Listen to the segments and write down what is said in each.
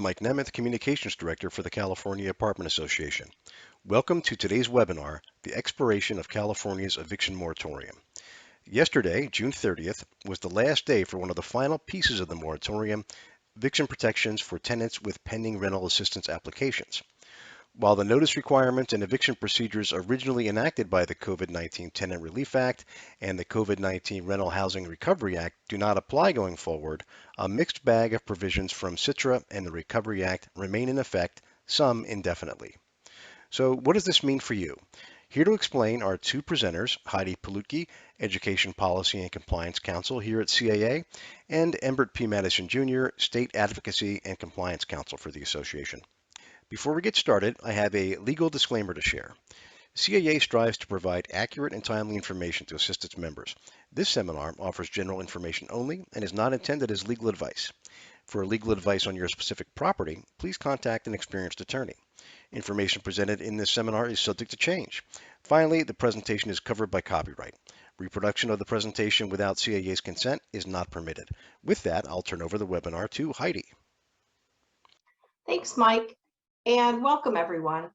is Mike Nemeth, Communications Director for the California Apartment Association. Welcome to today's webinar, The Expiration of California's Eviction Moratorium. Yesterday, June 30th, was the last day for one of the final pieces of the moratorium, eviction protections for tenants with pending rental assistance applications. While the notice requirements and eviction procedures originally enacted by the COVID-19 Tenant Relief Act and the COVID-19 Rental Housing Recovery Act do not apply going forward, a mixed bag of provisions from CTRA and the Recovery Act remain in effect, some indefinitely. So what does this mean for you? Here to explain are two presenters, Heidi Palutke, Education Policy and Compliance Counsel here at CAA, and Embert P. Madison Jr., State Advocacy and Compliance Counsel for the Association. Before we get started, I have a legal disclaimer to share. CAA strives to provide accurate and timely information to assist its members. This seminar offers general information only and is not intended as legal advice. For legal advice on your specific property, please contact an experienced attorney. Information presented in this seminar is subject to change. Finally, the presentation is covered by copyright. Reproduction of the presentation without CAA's consent is not permitted. With that, I'll turn over the webinar to Heidi. Thanks, Mike. And welcome, everyone.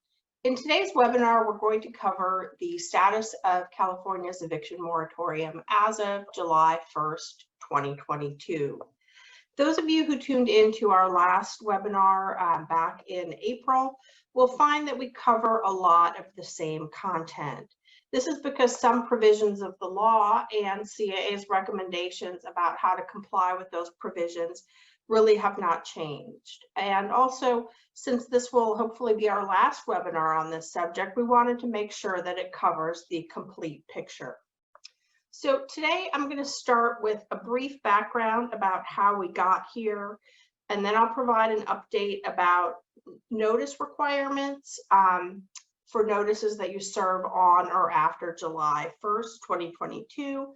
In today's webinar, we're going to cover the status of California's eviction moratorium as of July 1st, 2022. Those of you who tuned into our last webinar back in April will find that we cover a lot of the same content. This is because some provisions of the law and CAA's recommendations about how to comply with those provisions really have not changed. And also, since this will hopefully be our last webinar on this subject, we wanted to make sure that it covers the complete picture. So today I'm going to start with a brief background about how we got here, and then I'll provide an update about notice requirements for notices that you serve on or after July 1st, 2022.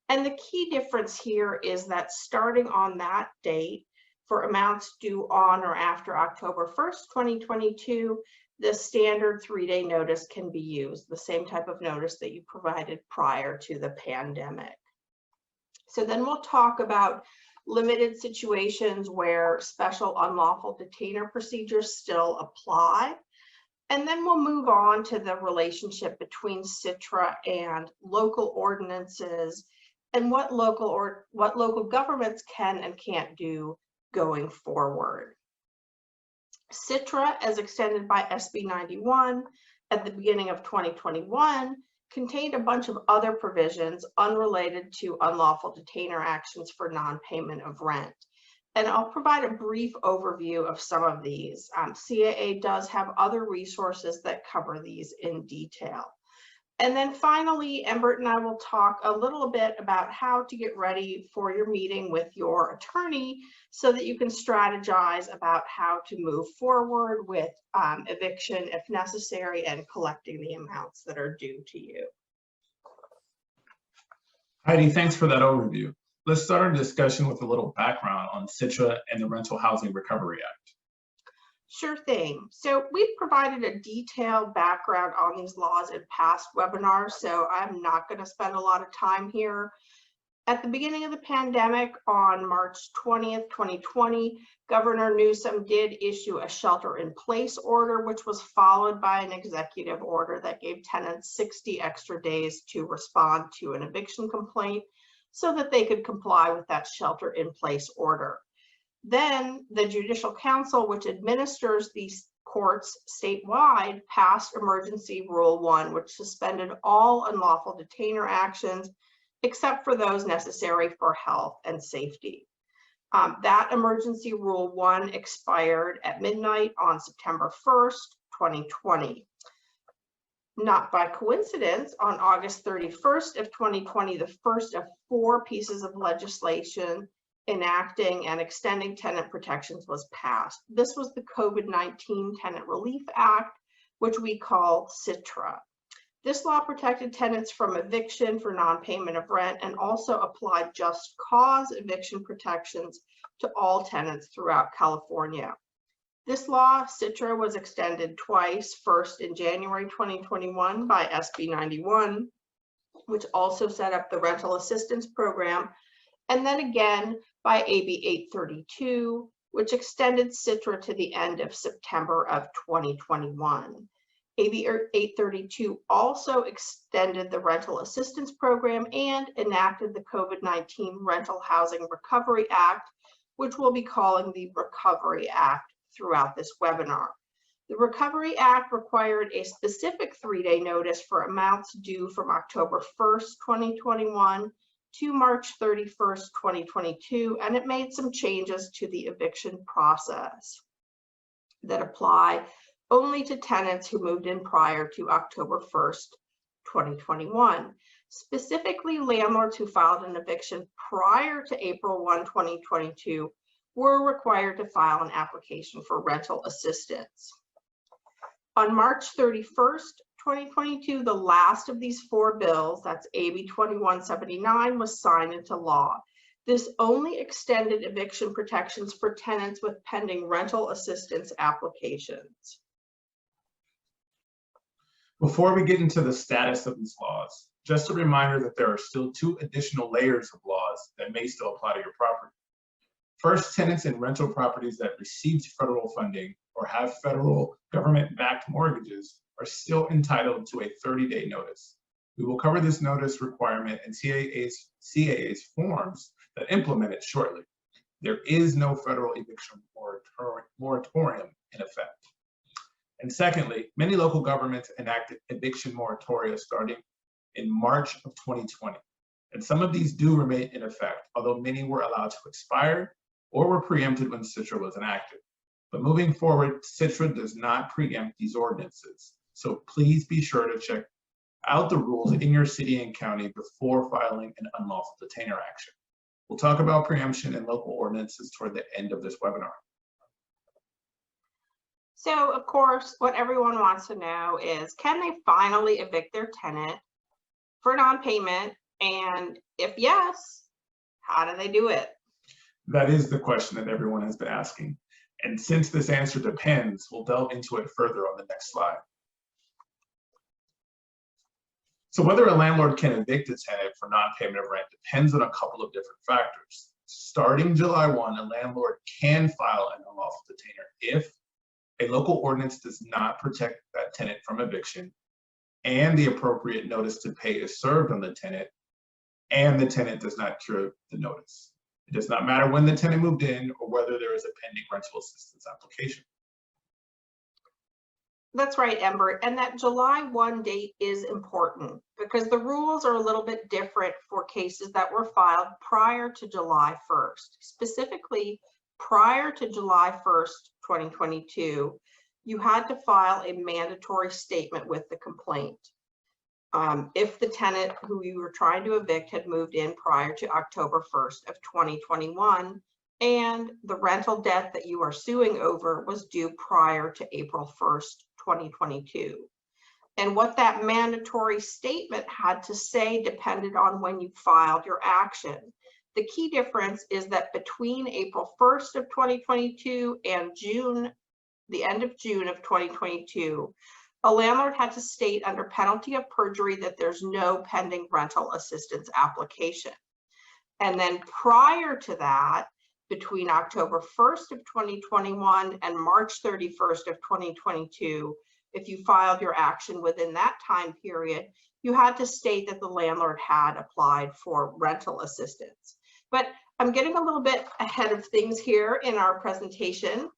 And the key difference here is that starting on that date, for amounts due on or after October 1st, 2022, the standard 3-day notice can be used, the same type of notice that you provided prior to the pandemic. So then we'll talk about limited situations where special unlawful detainer procedures still apply. And then we'll move on to the relationship between CTRA and local ordinances and what local governments can and can't do going forward. CTRA, as extended by SB 91 at the beginning of 2021, contained a bunch of other provisions unrelated to unlawful detainer actions for non-payment of rent. And I'll provide a brief overview of some of these. CAA does have other resources that cover these in detail. And then finally, Embert and I will talk a little bit about how to get ready for your meeting with your attorney so that you can strategize about how to move forward with eviction if necessary and collecting the amounts that are due to you. Heidi, thanks for that overview. Let's start our discussion with a little background on CTRA and the Rental Housing Recovery Act. Sure thing. So we've provided a detailed background on these laws in past webinars, so I'm not going to spend a lot of time here. At the beginning of the pandemic, on March 20th, 2020, Governor Newsom did issue a shelter-in-place order, which was followed by an executive order that gave tenants 60 extra days to respond to an eviction complaint so that they could comply with that shelter-in-place order. Then the Judicial Council, which administers these courts statewide, passed Emergency Rule 1, which suspended all unlawful detainer actions except for those necessary for health and safety. That Emergency Rule 1 expired at midnight on September 1st, 2020. Not by coincidence, on August 31st of 2020, the first of 4 pieces of legislation enacting and extending tenant protections was passed. This was the COVID-19 Tenant Relief Act, which we call CTRA. This law protected tenants from eviction for non-payment of rent and also applied just cause eviction protections to all tenants throughout California. This law, CTRA, was extended twice, first in January 2021 by SB 91, which also set up the rental assistance program, and then again by AB 832 which extended CTRA to the end of September of 2021. AB 832 also extended the rental assistance program and enacted the COVID-19 Rental Housing Recovery Act, which we'll be calling the Recovery Act throughout this webinar. The Recovery Act required a specific 3-day notice for amounts due from October 1st, 2021 to March 31st, 2022, and it made some changes to the eviction process that apply only to tenants who moved in prior to October 1st, 2021. Specifically, landlords who filed an eviction prior to April 1, 2022 were required to file an application for rental assistance. On March 31st, 2022, the last of these 4 bills, that's AB 2179, was signed into law. This only extended eviction protections for tenants with pending rental assistance applications. Before we get into the status of these laws, just a reminder that there are still 2 additional layers of laws that may still apply to your property. First, tenants in rental properties that received federal funding or have federal government-backed mortgages are still entitled to a 30-day notice. We will cover this notice requirement and CAA's forms that implement it shortly. There is no federal eviction moratorium in effect. And secondly, many local governments enacted eviction moratoria starting in March of 2020. And some of these do remain in effect, although many were allowed to expire or were preempted when CTRA was enacted. But moving forward, CTRA does not preempt these ordinances. So please be sure to check out the rules in your city and county before filing an unlawful detainer action. We'll talk about preemption and local ordinances toward the end of this webinar. So, of course, what everyone wants to know is, can they finally evict their tenant for non-payment? And if yes, how do they do it? That is the question that everyone has been asking. And since this answer depends, we'll delve into it further on the next slide. So whether a landlord can evict a tenant for non-payment of rent depends on a couple of different factors. Starting July 1, a landlord can file an unlawful detainer if a local ordinance does not protect that tenant from eviction, and the appropriate notice to pay is served on the tenant, and the tenant does not cure the notice. It does not matter when the tenant moved in or whether there is a pending rental assistance application. That's right, Ember. And that July 1 date is important because the rules are a little bit different for cases that were filed prior to July 1st. Specifically, prior to July 1st, 2022, you had to file a mandatory statement with the complaint. If the tenant who you were trying to evict had moved in prior to October 1st of 2021, and the rental debt that you are suing over was due prior to April 1st, 2022. And what that mandatory statement had to say depended on when you filed your action. The key difference is that between April 1st of 2022 and the end of June of 2022, a landlord had to state under penalty of perjury that there's no pending rental assistance application. And then prior to that, between October 1st of 2021 and March 31st of 2022, if you filed your action within that time period, you had to state that the landlord had applied for rental assistance. But I'm getting a little bit ahead of things here in our presentation.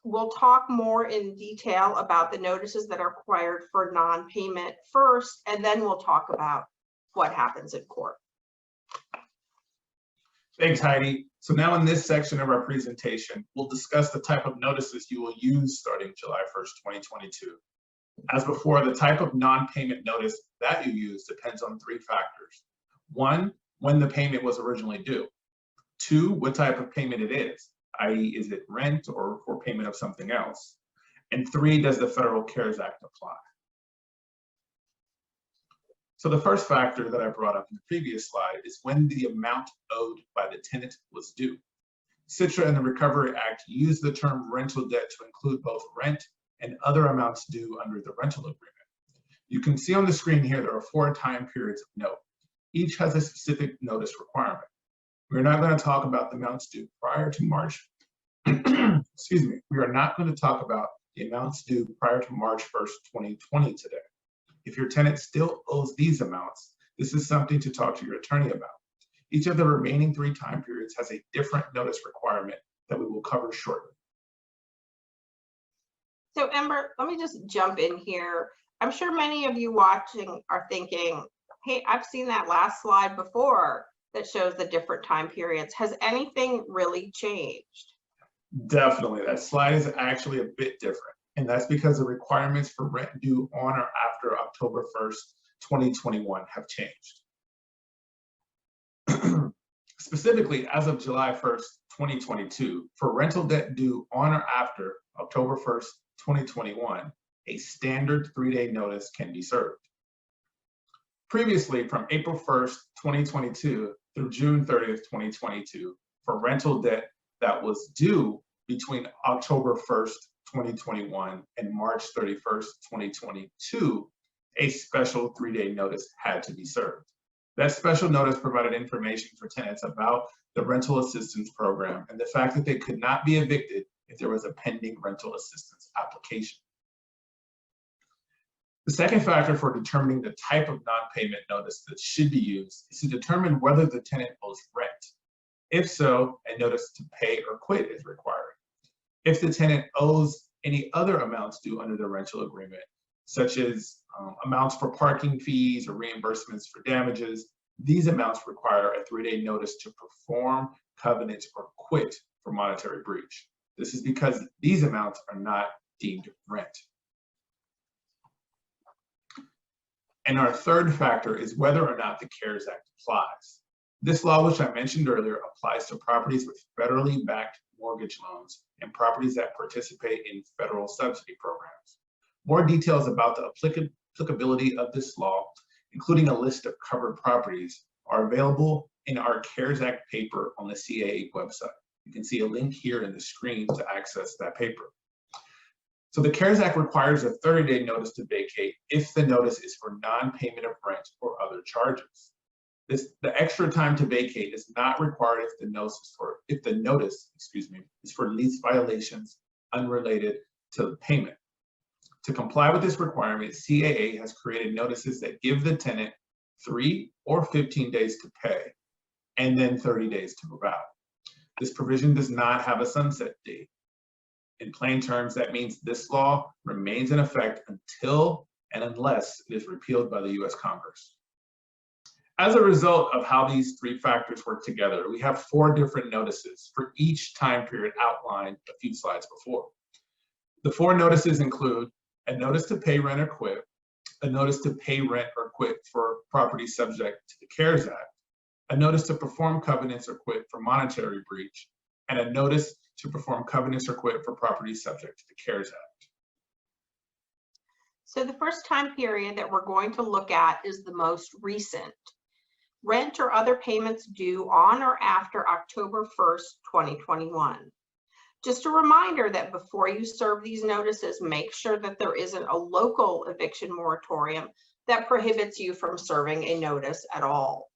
We'll talk more in detail about the notices that are required for non-payment first, and then we'll talk about what happens in court. Thanks, Heidi. So now in this section of our presentation, we'll discuss the type of notices you will use starting July 1st, 2022. As before, the type of non-payment notice that you use depends on 3 factors. 1, when the payment was originally due. 2, what type of payment it is, i.e. is it rent or for payment of something else? And 3, does the Federal CARES Act apply? So the first factor that I brought up in the previous slide is when the amount owed by the tenant was due. CTRA and the Recovery Act use the term rental debt to include both rent and other amounts due under the rental agreement. You can see on the screen here there are 4 time periods of note. Each has a specific notice requirement. We're not going to talk about the amounts due prior to March excuse me, we are not going to talk about the amounts due prior to March 1st, 2020 today. If your tenant still owes these amounts, this is something to talk to your attorney about. Each of the remaining 3 time periods has a different notice requirement that we will cover shortly. So Ember, let me just jump in here. I'm sure many of you watching are thinking, hey, I've seen that last slide before that shows the different time periods. Has anything really changed? Definitely, that slide is actually a bit different. And that's because the requirements for rent due on or after October 1st, 2021 have changed. Specifically, as of July 1st, 2022, for rental debt due on or after October 1st, 2021, a standard 3-day notice can be served. Previously, from April 1st, 2022 through June 30th, 2022, for rental debt that was due between October 1st, 2021 and March 31st, 2022, a special 3-day notice had to be served. That special notice provided information for tenants about the rental assistance program and the fact that they could not be evicted if there was a pending rental assistance application. The second factor for determining the type of non-payment notice that should be used is to determine whether the tenant owes rent. If so, a notice to pay or quit is required. If the tenant owes any other amounts due under the rental agreement, such as amounts for parking fees or reimbursements for damages, these amounts require a 3-day notice to perform covenants or quit for monetary breach. This is because these amounts are not deemed rent. And our third factor is whether or not the CARES Act applies. This law, which I mentioned earlier, applies to properties with federally backed mortgage loans and properties that participate in federal subsidy programs. More details about the applicability of this law, including a list of covered properties, are available in our CARES Act paper on the CAA website. You can see a link here in the screen to access that paper. So the CARES Act requires a 30-day notice to vacate if the notice is for non-payment of rent or other charges. The extra time to vacate is not required if the notice is for lease violations unrelated to payment. To comply with this requirement, CAA has created notices that give the tenant 3 or 15 days to pay, and then 30 days to move out. This provision does not have a sunset date. In plain terms, that means this law remains in effect until and unless it is repealed by the US Congress. As a result of how these 3 factors work together, we have 4 different notices for each time period outlined a few slides before. The 4 notices include a notice to pay rent or quit, a notice to pay rent or quit for properties subject to the CARES Act, a notice to perform covenants or quit for monetary breach, and a notice to perform covenants or quit for properties subject to the CARES Act. So the first time period that we're going to look at is the most recent. Rent or other payments due on or after October 1st, 2021. Just a reminder that before you serve these notices, make sure that there isn't a local eviction moratorium that prohibits you from serving a notice at all.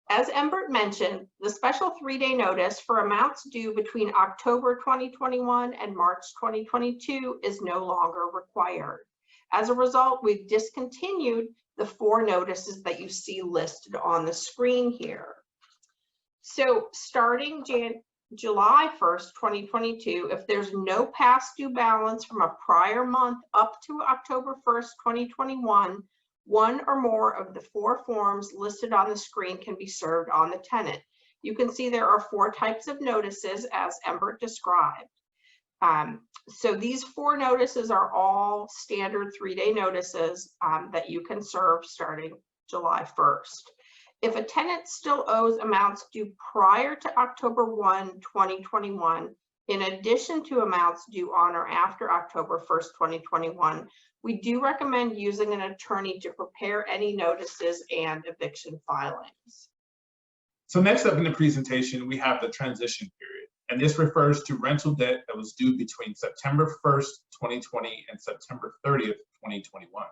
As Embert mentioned, the special 3-day notice for amounts due between October 2021 and March 2022 is no longer required. As a result, we've discontinued the 4 notices that you see listed on the screen here. So starting July 1st, 2022, if there's no past due balance from a prior month up to October 1st, 2021, 1 or more of the 4 forms listed on the screen can be served on the tenant. You can see there are 4 types of notices as Embert described. So these 4 notices are all standard 3-day notices that you can serve starting July 1st. If a tenant still owes amounts due prior to October 1, 2021, in addition to amounts due on or after October 1st, 2021, we do recommend using an attorney to prepare any notices and eviction filings. So next up in the presentation, we have the transition period, and this refers to rental debt that was due between September 1st, 2020 and September 30th, 2021.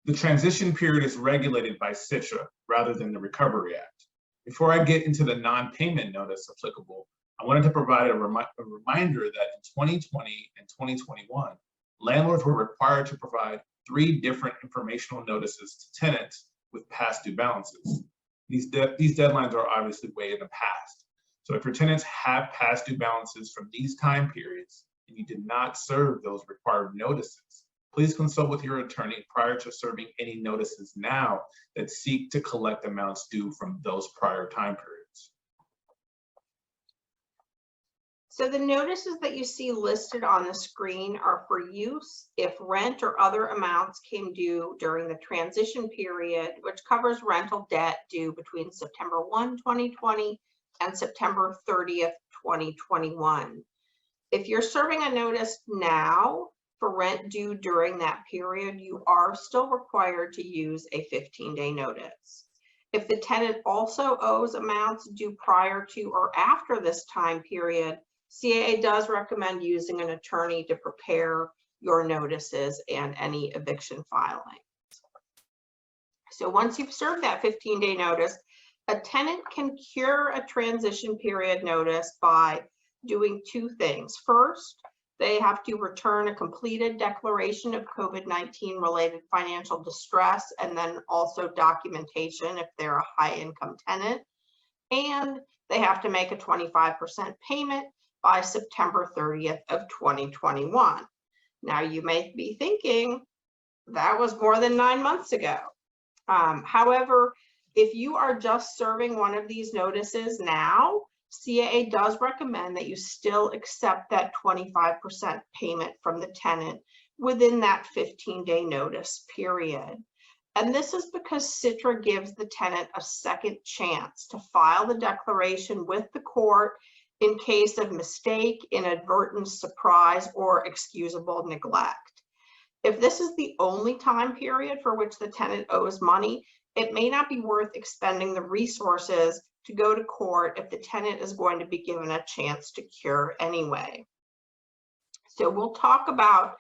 The transition period is regulated by CTRA rather than the Recovery Act. Before I get into the non-payment notice applicable, I wanted to provide a reminder that in 2020 and 2021, landlords were required to provide 3 different informational notices to tenants with past due balances. These deadlines are obviously way in the past. So if your tenants have past due balances from these time periods and you did not serve those required notices, please consult with your attorney prior to serving any notices now that seek to collect amounts due from those prior time periods. So the notices that you see listed on the screen are for use if rent or other amounts came due during the transition period, which covers rental debt due between September 1, 2020 and September 30th, 2021. If you're serving a notice now for rent due during that period, you are still required to use a 15-day notice. If the tenant also owes amounts due prior to or after this time period, CAA does recommend using an attorney to prepare your notices and any eviction filings. So once you've served that 15-day notice, a tenant can cure a transition period notice by doing 2 things. First, they have to return a completed declaration of COVID-19 related financial distress, and then also documentation if they're a high income tenant. And they have to make a 25% payment by September 30th of 2021. Now you may be thinking that was more than 9 months ago. However, if you are just serving one of these notices now, CAA does recommend that you still accept that 25% payment from the tenant within that 15-day notice period. And this is because CTRA gives the tenant a second chance to file the declaration with the court in case of mistake, inadvertence, surprise, or excusable neglect. If this is the only time period for which the tenant owes money, it may not be worth expending the resources to go to court if the tenant is going to be given a chance to cure anyway. So we'll talk about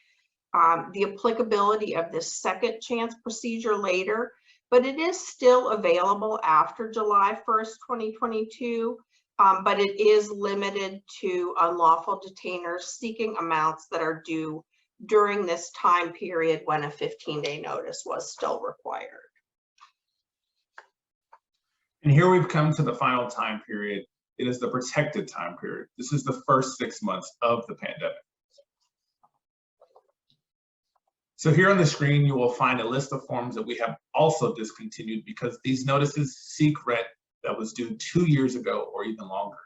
the applicability of this second chance procedure later, but it is still available after July 1st, 2022. But it is limited to unlawful detainers seeking amounts that are due during this time period when a 15-day notice was still required. And here we've come to the final time period. It is the protected time period. This is the first 6 months of the pandemic. So here on the screen, you will find a list of forms that we have also discontinued because these notices seek rent that was due 2 years ago or even longer.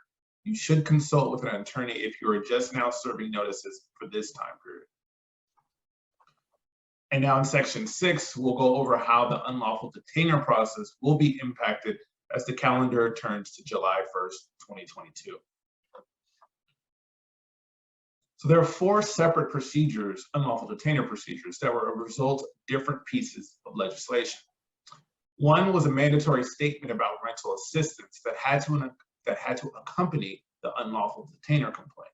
You should consult with an attorney if you are just now serving notices for this time period. And now in section 6, we'll go over how the unlawful detainer process will be impacted as the calendar turns to July 1st, 2022. So there are 4 separate procedures, unlawful detainer procedures, that were a result of different pieces of legislation. One was a mandatory statement about rental assistance that had to accompany the unlawful detainer complaint.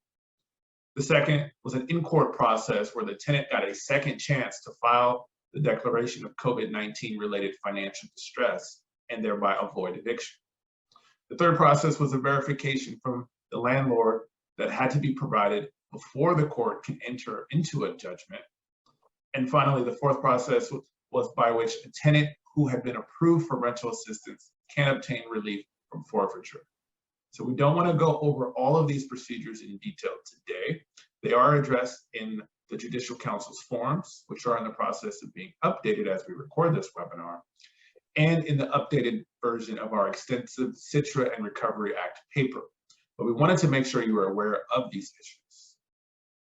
The second was an in-court process where the tenant got a second chance to file the declaration of COVID-19 related financial distress and thereby avoid eviction. The third process was a verification from the landlord that had to be provided before the court can enter into a judgment. And finally, the fourth process was by which a tenant who had been approved for rental assistance can obtain relief from forfeiture. So we don't want to go over all of these procedures in detail today. They are addressed in the Judicial Council's forms, which are in the process of being updated as we record this webinar, and in the updated version of our extensive CTRA and Recovery Act paper. But we wanted to make sure you were aware of these issues.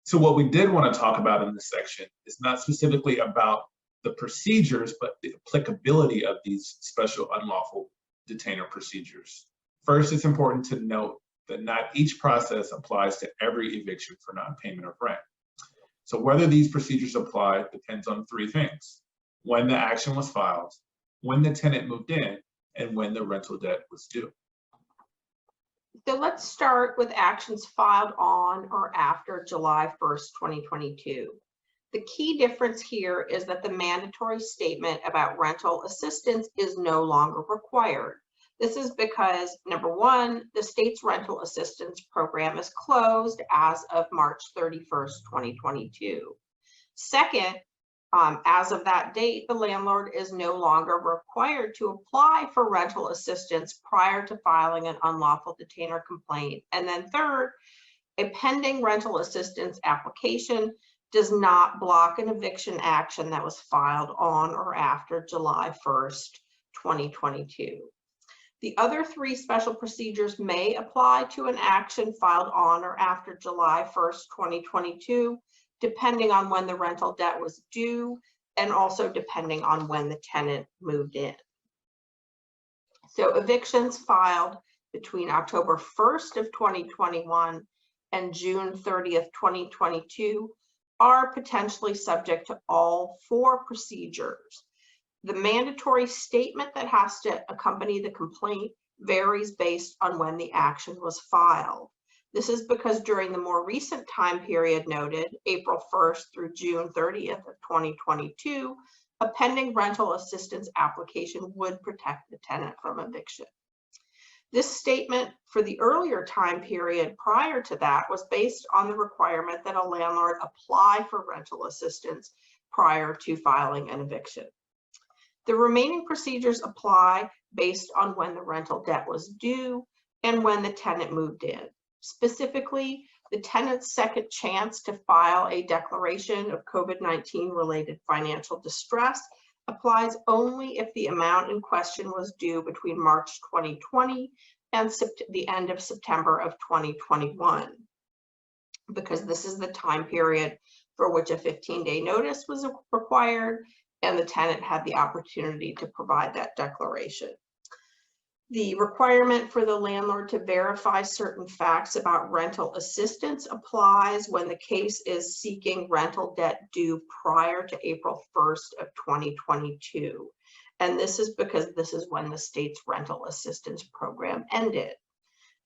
So what we did want to talk about in this section is not specifically about the procedures, but the applicability of these special unlawful detainer procedures. First, it's important to note that not each process applies to every eviction for non-payment of rent. So whether these procedures apply depends on 3 things: when the action was filed, when the tenant moved in, and when the rental debt was due. So let's start with actions filed on or after July 1st, 2022. The key difference here is that the mandatory statement about rental assistance is no longer required. This is because, number one, the state's rental assistance program is closed as of March 31st, 2022. Second, as of that date, the landlord is no longer required to apply for rental assistance prior to filing an unlawful detainer complaint. And then third, a pending rental assistance application does not block an eviction action that was filed on or after July 1st, 2022. The other three special procedures may apply to an action filed on or after July 1st, 2022, depending on when the rental debt was due and also depending on when the tenant moved in. So evictions filed between October 1st of 2021 and June 30th, 2022 are potentially subject to all four procedures. The mandatory statement that has to accompany the complaint varies based on when the action was filed. This is because during the more recent time period noted, April 1st through June 30th of 2022, a pending rental assistance application would protect the tenant from eviction. This statement for the earlier time period prior to that was based on the requirement that a landlord apply for rental assistance prior to filing an eviction. The remaining procedures apply based on when the rental debt was due and when the tenant moved in. Specifically, the tenant's second chance to file a declaration of COVID-19 related financial distress applies only if the amount in question was due between March 2020 and the end of September of 2021, because this is the time period for which a 15-day notice was required and the tenant had the opportunity to provide that declaration. The requirement for the landlord to verify certain facts about rental assistance applies when the case is seeking rental debt due prior to April 1st of 2022. And this is because this is when the state's rental assistance program ended.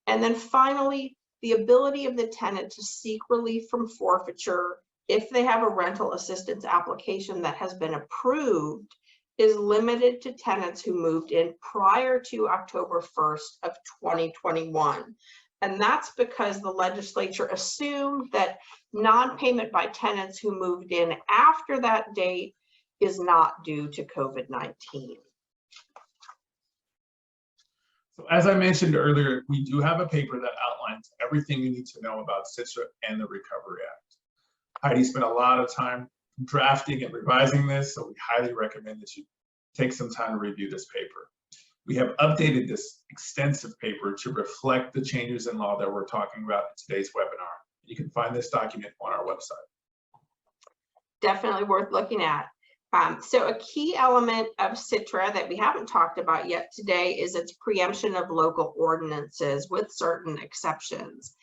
And then finally, the ability of the tenant to seek relief from forfeiture if they have a rental assistance application that has been approved is limited to tenants who moved in prior to October 1st of 2021. And that's because the legislature assumed that non-payment by tenants who moved in after that date is not due to COVID-19. So as I mentioned earlier, we do have a paper that outlines everything you need to know about CTRA and the Recovery Act. Heidi spent a lot of time drafting and revising this, so we highly recommend that you take some time to review this paper. We have updated this extensive paper to reflect the changes in law that we're talking about in today's webinar. You can find this document on our website. Definitely worth looking at. So a key element of CTRA that we haven't talked about yet today is its preemption of local ordinances with certain exceptions.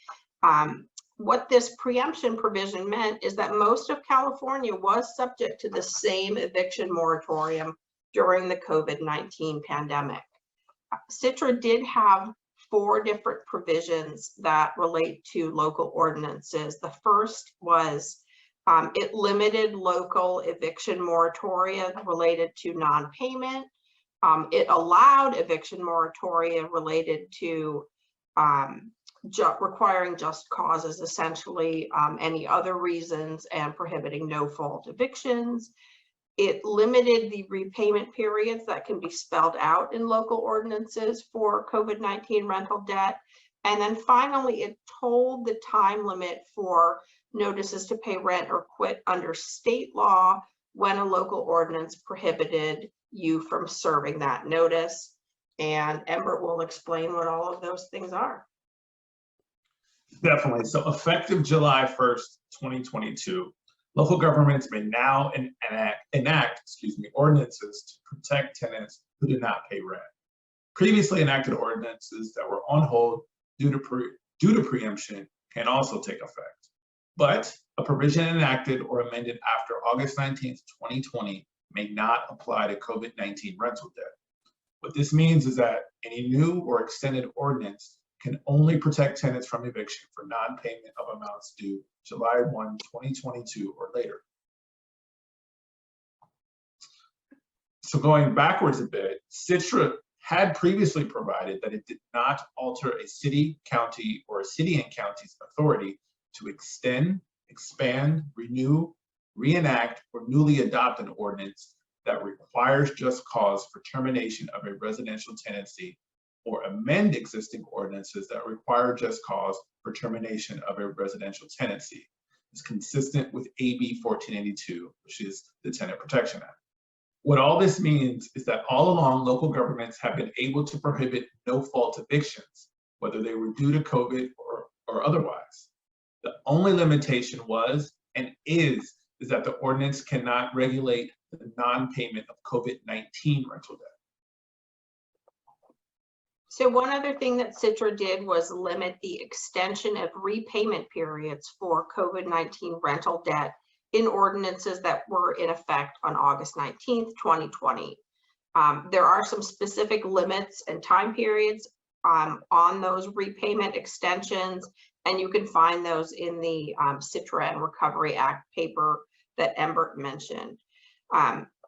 What this preemption provision meant is that most of California was subject to the same eviction moratorium during the COVID-19 pandemic. CTRA did have 4 different provisions that relate to local ordinances. The first was it limited local eviction moratoria related to non-payment. It allowed eviction moratoria related to requiring just causes, essentially any other reasons, and prohibiting no-fault evictions. It limited the repayment periods that can be spelled out in local ordinances for COVID-19 rental debt. And then finally, it told the time limit for notices to pay rent or quit under state law when a local ordinance prohibited you from serving that notice. And Embert will explain what all of those things are. Definitely. So effective July 1st, 2022, local governments may now enact ordinances to protect tenants who do not pay rent. Previously enacted ordinances that were on hold due to preemption can also take effect. But a provision enacted or amended after August 19th, 2020 may not apply to COVID-19 rental debt. What this means is that any new or extended ordinance can only protect tenants from eviction for non-payment of amounts due July 1, 2022 or later. So going backwards a bit, CTRA had previously provided that it did not alter a city, county, or a city and county's authority to extend, expand, renew, reenact, or newly adopt an ordinance that requires just cause for termination of a residential tenancy, or amend existing ordinances that require just cause for termination of a residential tenancy. Is consistent with AB 1482, which is the Tenant Protection Act. What all this means is that all along, local governments have been able to prohibit no-fault evictions, whether they were due to COVID or otherwise. The only limitation was and is that the ordinance cannot regulate the non-payment of COVID-19 rental debt. So one other thing that CTRA did was limit the extension of repayment periods for COVID-19 rental debt in ordinances that were in effect on August 19th, 2020. There are some specific limits and time periods on those repayment extensions, and you can find those in the CTRA and Recovery Act paper that Embert mentioned.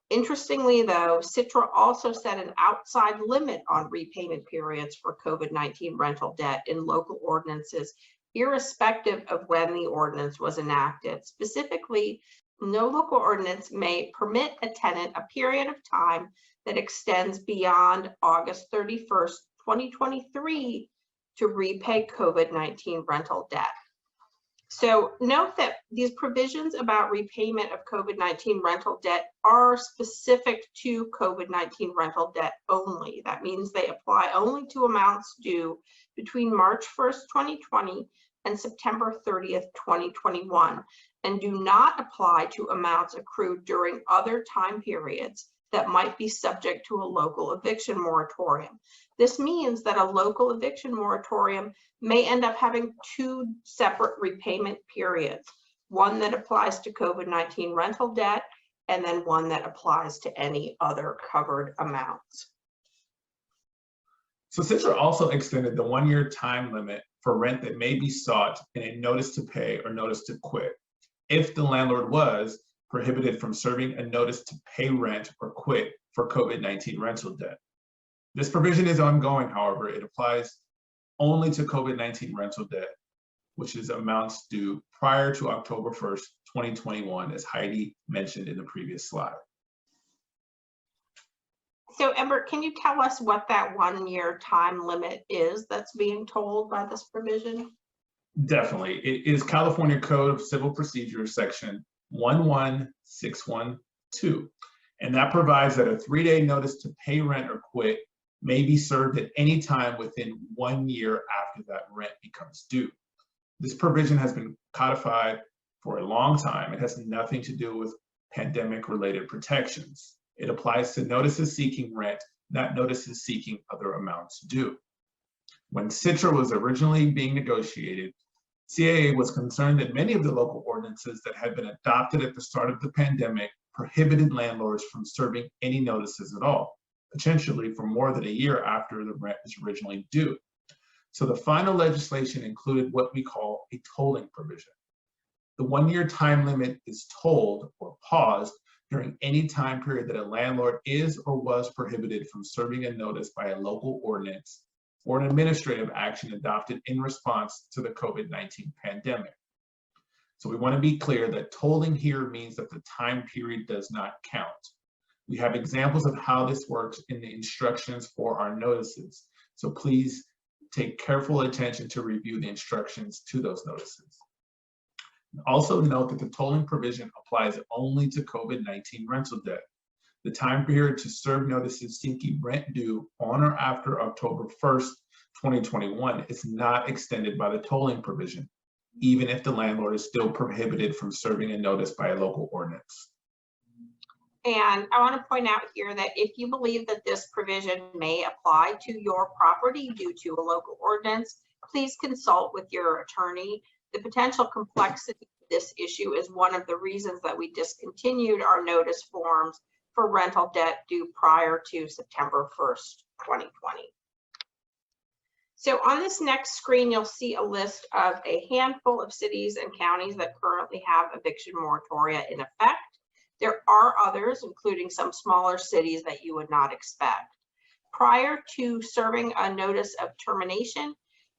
Interestingly, though, CTRA also set an outside limit on repayment periods for COVID-19 rental debt in local ordinances, irrespective of when the ordinance was enacted. Specifically, no local ordinance may permit a tenant a period of time that extends beyond August 31st, 2023 to repay COVID-19 rental debt. So note that these provisions about repayment of COVID-19 rental debt are specific to COVID-19 rental debt only. That means they apply only to amounts due between March 1st, 2020 and September 30th, 2021, and do not apply to amounts accrued during other time periods that might be subject to a local eviction moratorium. This means that a local eviction moratorium may end up having two separate repayment periods, one that applies to COVID-19 rental debt, and then one that applies to any other covered amounts. So CTRA also extended the 1-year time limit for rent that may be sought in a notice to pay or notice to quit if the landlord was prohibited from serving a notice to pay rent or quit for COVID-19 rental debt. This provision is ongoing, however. It applies only to COVID-19 rental debt, which is amounts due prior to October 1st, 2021, as Heidi mentioned in the previous slide. So Embert, can you tell us what that 1-year time limit is that's being told by this provision? Definitely. It is California Code of Civil Procedure, section 11612. And that provides that a 3-day notice to pay rent or quit may be served at any time within 1 year after that rent becomes due. This provision has been codified for a long time. It has nothing to do with pandemic-related protections. It applies to notices seeking rent, not notices seeking other amounts due. When CTRA was originally being negotiated, CAA was concerned that many of the local ordinances that had been adopted at the start of the pandemic prohibited landlords from serving any notices at all, potentially for more than a year after the rent was originally due. So the final legislation included what we call a tolling provision. The 1-year time limit is tolled or paused during any time period that a landlord is or was prohibited from serving a notice by a local ordinance or an administrative action adopted in response to the COVID-19 pandemic. So we want to be clear that tolling here means that the time period does not count. We have examples of how this works in the instructions for our notices. So please take careful attention to review the instructions to those notices. Also note that the tolling provision applies only to COVID-19 rental debt. The time period to serve notices seeking rent due on or after October 1st, 2021 is not extended by the tolling provision, even if the landlord is still prohibited from serving a notice by a local ordinance. And I want to point out here that if you believe that this provision may apply to your property due to a local ordinance, please consult with your attorney. The potential complexity of this issue is one of the reasons that we discontinued our notice forms for rental debt due prior to September 1st, 2020. So on this next screen, you'll see a list of a handful of cities and counties that currently have eviction moratoria in effect. There are others, including some smaller cities that you would not expect. Prior to serving a notice of termination,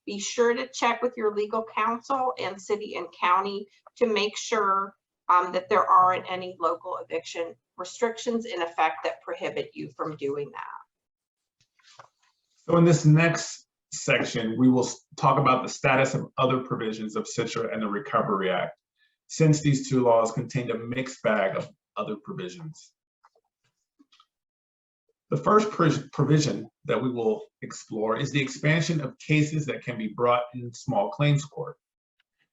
be sure to check with your legal counsel and city and county to make sure that there aren't any local eviction restrictions in effect that prohibit you from doing that. So in this next section, we will talk about the status of other provisions of CTRA and the Recovery Act, since these two laws contain a mixed bag of other provisions. The first provision that we will explore is the expansion of cases that can be brought in small claims court.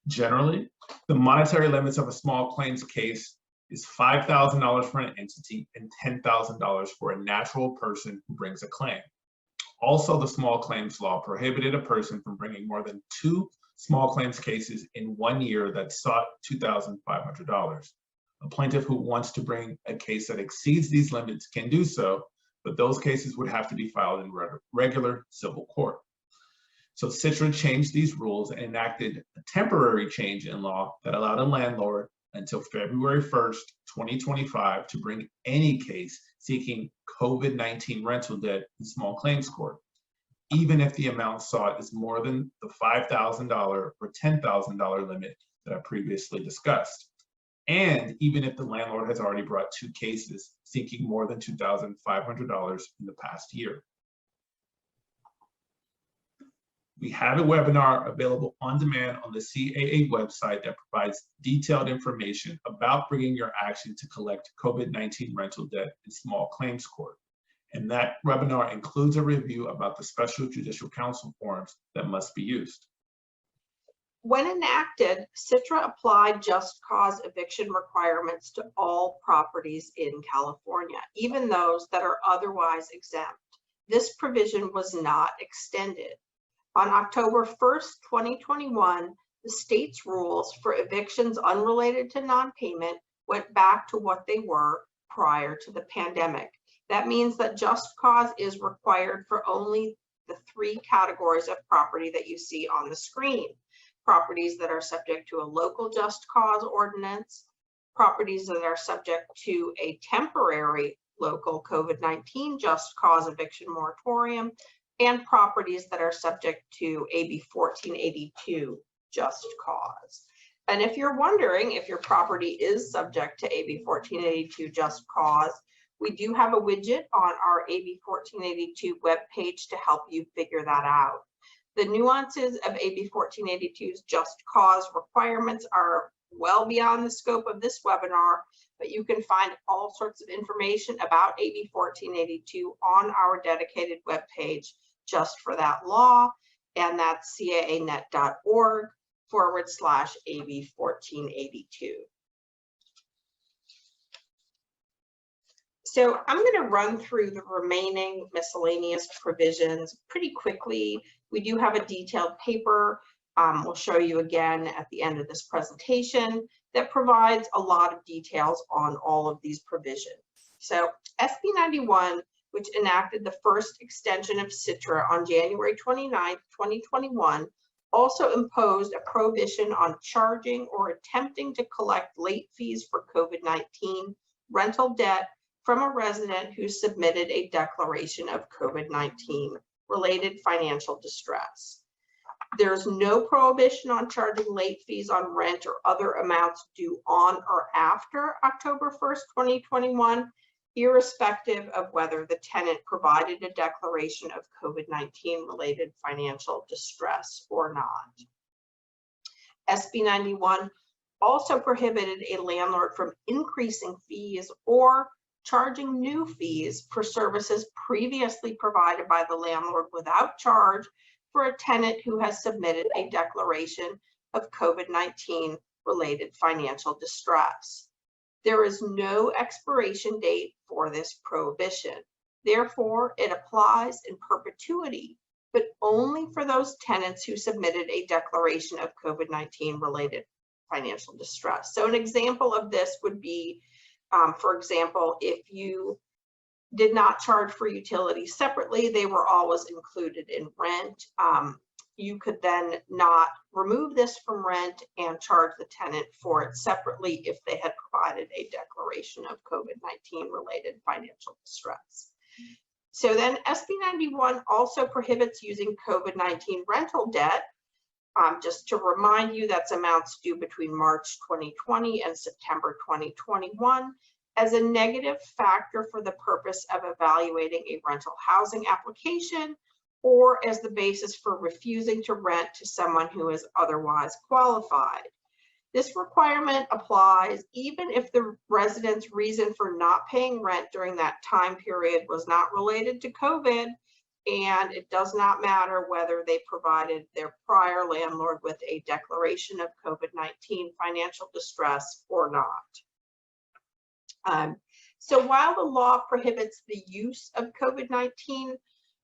Generally, the monetary limits of a small claims case is $5,000 for an entity and $10,000 for a natural person who brings a claim. Also, the small claims law prohibited a person from bringing more than 2 small claims cases in 1 year that sought $2,500. A plaintiff who wants to bring a case that exceeds these limits can do so, but those cases would have to be filed in regular civil court. So CTRA changed these rules and enacted a temporary change in law that allowed a landlord until February 1st, 2025 to bring any case seeking COVID-19 rental debt in small claims court, even if the amount sought is more than the $5,000 or $10,000 limit that I previously discussed. And even if the landlord has already brought 2 cases seeking more than $2,500 in the past year. We have a webinar available on demand on the CAA website that provides detailed information about bringing your action to collect COVID-19 rental debt in small claims court. And that webinar includes a review about the special judicial counsel forms that must be used. When enacted, CTRA applied just cause eviction requirements to all properties in California, even those that are otherwise exempt. This provision was not extended. On October 1st, 2021, the state's rules for evictions unrelated to non-payment went back to what they were prior to the pandemic. That means that just cause is required for only the 3 categories of property that you see on the screen. Properties that are subject to a local just cause ordinance, properties that are subject to a temporary local COVID-19 just cause eviction moratorium, and properties that are subject to AB 1482 just cause. And if you're wondering if your property is subject to AB 1482 just cause, we do have a widget on our AB 1482 webpage to help you figure that out. The nuances of AB 1482's just cause requirements are well beyond the scope of this webinar, but you can find all sorts of information about AB 1482 on our dedicated webpage just for that law, and that's caanet.org/AB 1482. So I'm going to run through the remaining miscellaneous provisions pretty quickly. We do have a detailed paper we'll show you again at the end of this presentation that provides a lot of details on all of these provisions. So SB 91, which enacted the first extension of CTRA on January 29th, 2021, also imposed a prohibition on charging or attempting to collect late fees for COVID-19 rental debt from a resident who submitted a declaration of COVID-19 related financial distress. There's no prohibition on charging late fees on rent or other amounts due on or after October 1st, 2021, irrespective of whether the tenant provided a declaration of COVID-19 related financial distress or not. SB 91 also prohibited a landlord from increasing fees or charging new fees for services previously provided by the landlord without charge for a tenant who has submitted a declaration of COVID-19 related financial distress. There is no expiration date for this prohibition. Therefore, it applies in perpetuity, but only for those tenants who submitted a declaration of COVID-19 related financial distress. So an example of this would be, for example, if you did not charge for utilities separately, they were always included in rent. You could then not remove this from rent and charge the tenant for it separately if they had provided a declaration of COVID-19 related financial distress. So then SB 91 also prohibits using COVID-19 rental debt. Just to remind you, that's amounts due between March 2020 and September 2021 as a negative factor for the purpose of evaluating a rental housing application or as the basis for refusing to rent to someone who is otherwise qualified. This requirement applies even if the resident's reason for not paying rent during that time period was not related to COVID, and it does not matter whether they provided their prior landlord with a declaration of COVID-19 financial distress or not. So while the law prohibits the use of COVID-19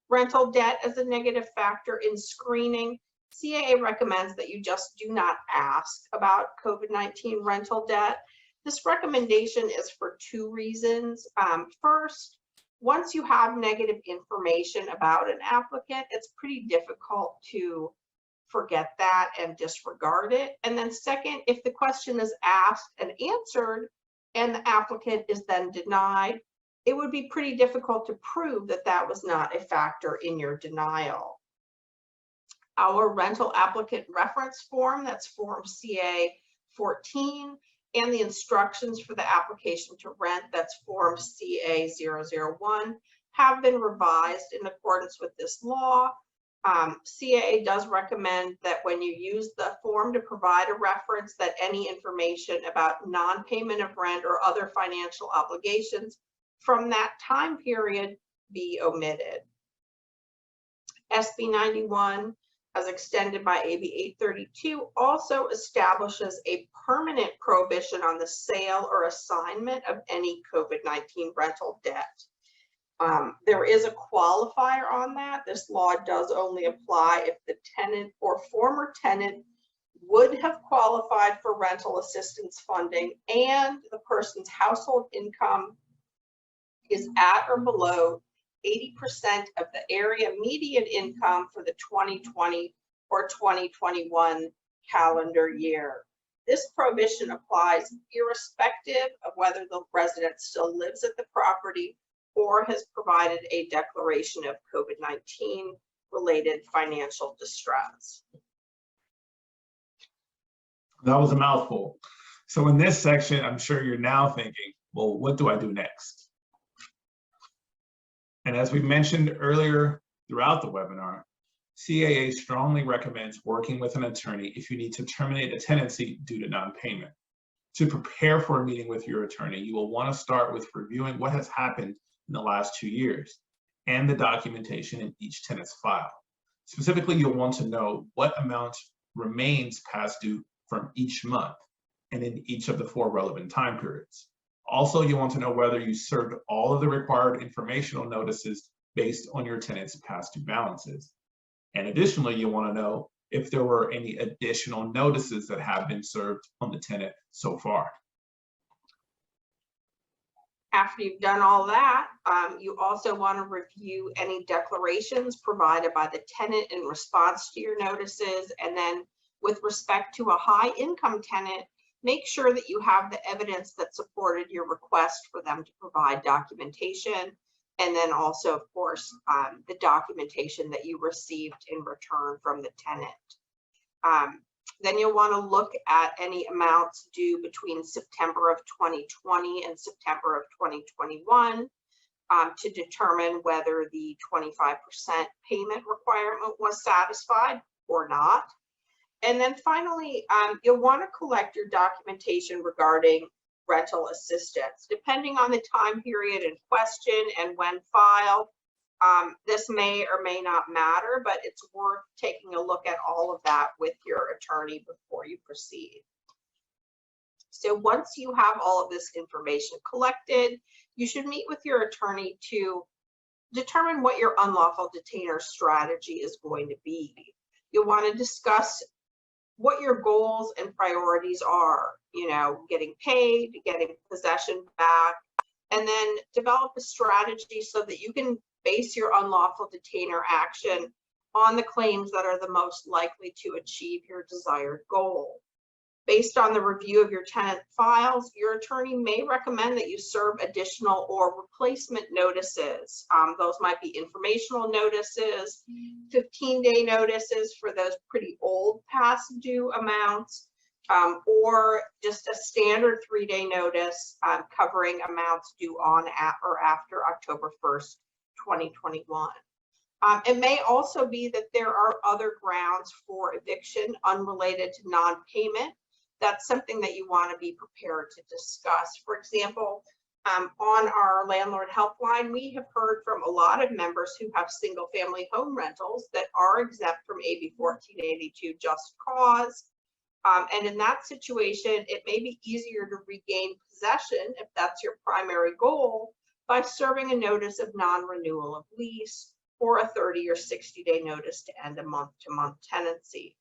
rental debt as a negative factor in screening, CAA recommends that you just do not ask about COVID-19 rental debt. This recommendation is for two reasons. First, once you have negative information about an applicant, it's pretty difficult to forget that and disregard it. And then second, if the question is asked and answered and the applicant is then denied, it would be pretty difficult to prove that that was not a factor in your denial. Our rental applicant reference form, that's form CA 14, and the instructions for the application to rent, that's form CA 001, have been revised in accordance with this law. CAA does recommend that when you use the form to provide a reference, that any information about non-payment of rent or other financial obligations from that time period be omitted. SB 91, as extended by AB 832, also establishes a permanent prohibition on the sale or assignment of any COVID-19 rental debt. There is a qualifier on that. This law does only apply if the tenant or former tenant would have qualified for rental assistance funding and the person's household income is at or below 80% of the area median income for the 2020 or 2021 calendar year. This prohibition applies irrespective of whether the resident still lives at the property or has provided a declaration of COVID-19 related financial distress. That was a mouthful. So in this section, I'm sure you're now thinking, well, what do I do next? And as we mentioned earlier throughout the webinar, CAA strongly recommends working with an attorney if you need to terminate a tenancy due to non-payment. To prepare for a meeting with your attorney, you will want to start with reviewing what has happened in the last 2 years and the documentation in each tenant's file. Specifically, you'll want to know what amount remains past due from each month and in each of the 4 relevant time periods. Also, you want to know whether you served all of the required informational notices based on your tenant's past due balances. And additionally, you want to know if there were any additional notices that have been served on the tenant so far. After you've done all that, you also want to review any declarations provided by the tenant in response to your notices. And then with respect to a high income tenant, make sure that you have the evidence that supported your request for them to provide documentation. And then also, of course, the documentation that you received in return from the tenant. Then you'll want to look at any amounts due between September of 2020 and September of 2021 to determine whether the 25% payment requirement was satisfied or not. And then finally, you'll want to collect your documentation regarding rental assistance. Depending on the time period in question and when filed, this may or may not matter, but it's worth taking a look at all of that with your attorney before you proceed. So once you have all of this information collected, you should meet with your attorney to determine what your unlawful detainer strategy is going to be. You'll want to discuss what your goals and priorities are, getting paid, getting possession back, and then develop a strategy so that you can base your unlawful detainer action on the claims that are the most likely to achieve your desired goal. Based on the review of your tenant files, your attorney may recommend that you serve additional or replacement notices. Those might be informational notices, 15-day notices for those pretty old past due amounts, or just a standard 3-day notice covering amounts due on at or after October 1st, 2021. It may also be that there are other grounds for eviction unrelated to non-payment. That's something that you want to be prepared to discuss. For example, on our landlord helpline, we have heard from a lot of members who have single family home rentals that are exempt from AB 1482 just cause. And in that situation, it may be easier to regain possession, if that's your primary goal, by serving a notice of non-renewal of lease or a 30 or 60-day notice to end a month-to-month tenancy.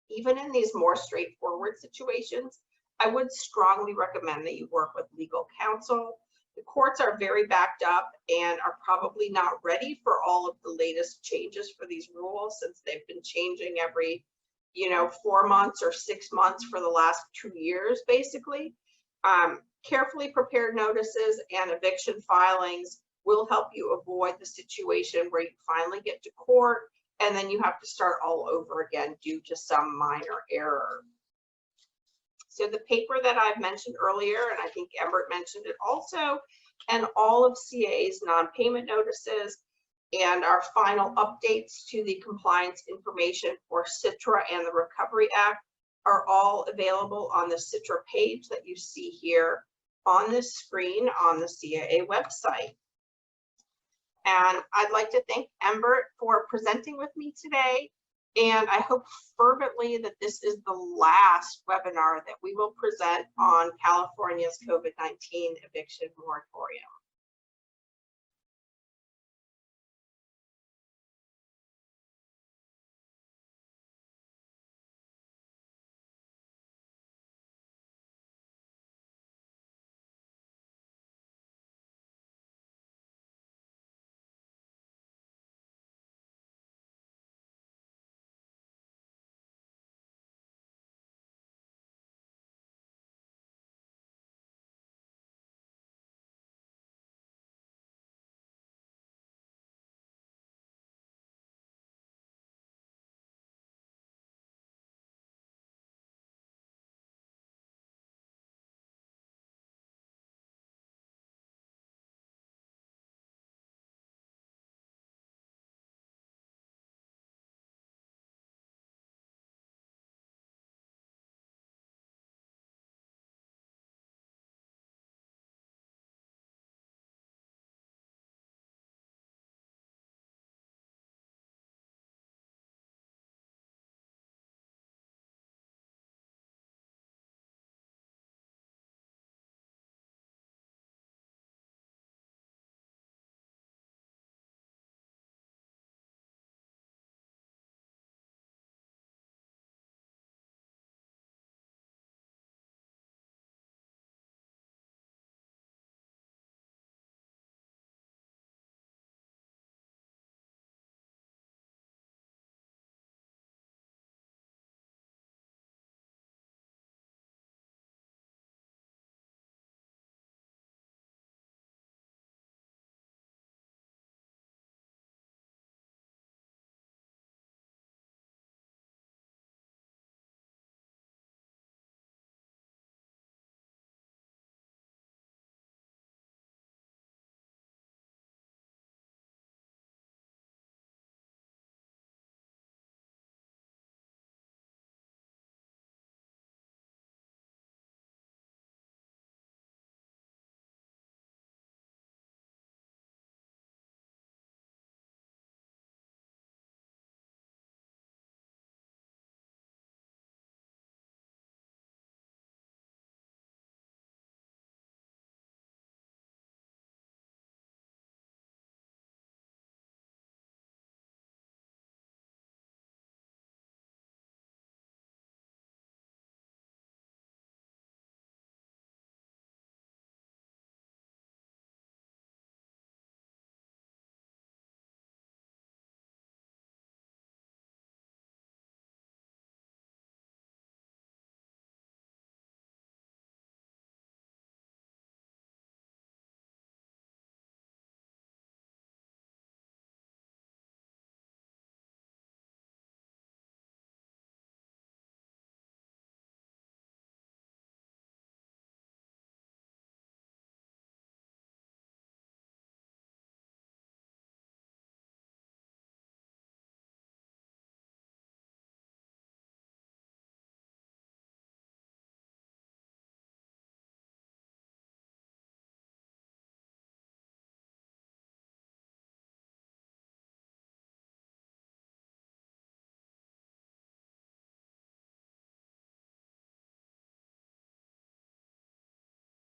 Even in these more straightforward situations, I would strongly recommend that you work with legal counsel. The courts are very backed up and are probably not ready for all of the latest changes for these rules, since they've been changing every 4 months or 6 months for the last 2 years, basically. Carefully prepared notices and eviction filings will help you avoid the situation where you finally get to court and then you have to start all over again due to some minor error. So the paper that I've mentioned earlier, and I think Embert mentioned it also, and all of CA's non-payment notices and our final updates to the compliance information for CTRA and the Recovery Act are all available on the CTRA page that you see here on this screen on the CAA website. And I'd like to thank Embert for presenting with me today. And I hope fervently that this is the last webinar that we will present on California's COVID-19 eviction moratorium.